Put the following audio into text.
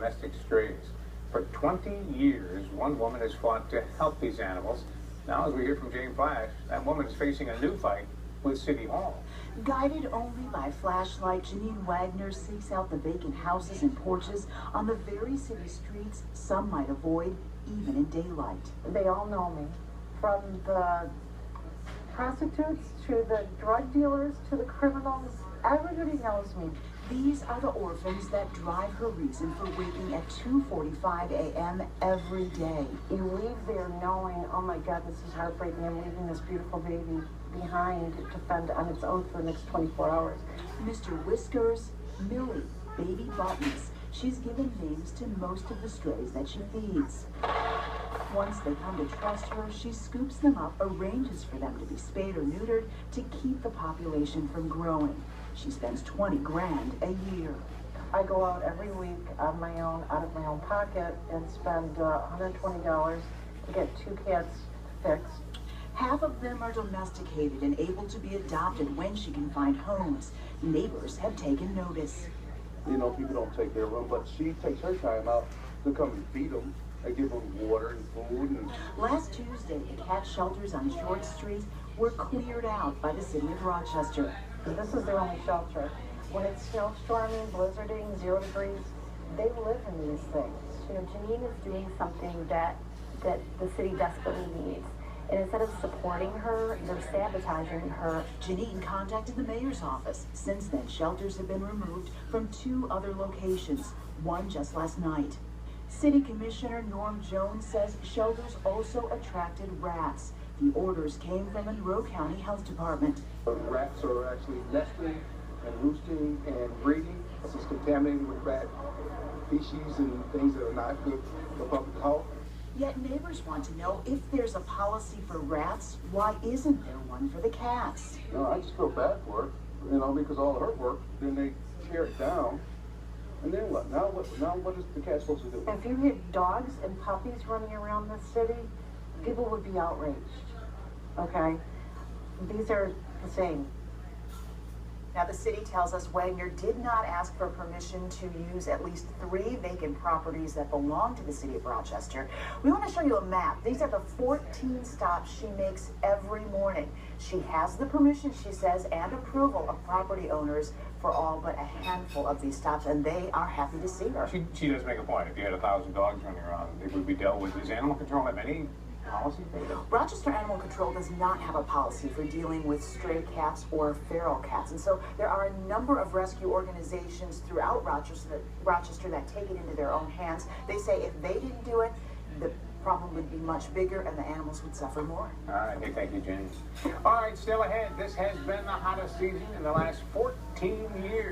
domestic strays. For 20 years, one woman has fought to help these animals. Now, as we hear from Jane Flash, that woman is facing a new fight with City Hall. Guided only by flashlight, Janine Wagner seeks out the vacant houses and porches on the very city streets some might avoid even in daylight. They all know me, from the prostitutes to the drug dealers to the criminals. Everybody knows me. These are the orphans that drive her reason for waking at 2:45 a.m. every day. You leave there knowing, oh my God, this is heartbreaking. I'm leaving this beautiful baby behind to fend on its own for the next 24 hours. Mr. Whiskers, Millie, Baby Buttons. She's given names to most of the strays that she feeds. Once they come to trust her, she scoops them up, arranges for them to be spayed or neutered to keep the population from growing. She spends 20 grand a year. I go out every week on my own, out of my own pocket, and spend $120 to get 2 cats fixed. Half of them are domesticated and able to be adopted when she can find homes. Neighbors have taken notice. You know, people don't take their room, but she takes her time out to come and feed them. I give them water and food. And last Tuesday, the cat shelters on Short Street were cleared out by the city of Rochester. This is their only shelter. When it's snowstorming, blizzarding, 0 degrees, they live in these things. You know, Janine is doing something that the city desperately needs. And instead of supporting her, they're sabotaging her. Janine contacted the mayor's office. Since then, shelters have been removed from 2 other locations, one just last night. City Commissioner Norm Jones says shelters also attracted rats. The orders came from Monroe County Health Department. rats are actually nesting and roosting and breeding. This is contaminated with rat feces and things that are not good for public health. Yet neighbors want to know if there's a policy for rats, why isn't there one for the cats? No, I just feel bad for her, you know, because all of her work, then they tear it down. And then what? Now what is the cat supposed to do? If you had dogs and puppies running around the city, people would be outraged. Okay? These are the same. Now, the city tells us Wagner did not ask for permission to use at least 3 vacant properties that belong to the city of Rochester. We want to show you a map. These are the 14 stops she makes every morning. She has the permission, she says, and approval of property owners for all but a handful of these stops, and they are happy to see her. She does make a point. If you had 1,000 dogs running around, it would be dealt with. Does animal control have any policy for it? Rochester Animal Control does not have a policy for dealing with stray cats or feral cats, and so there are a number of rescue organizations throughout Rochester that take it into their own hands. They say if they didn't do it, the problem would be much bigger and the animals would suffer more. All right, hey, thank you, James. All right, still ahead. This has been the hottest season in the last 14 years.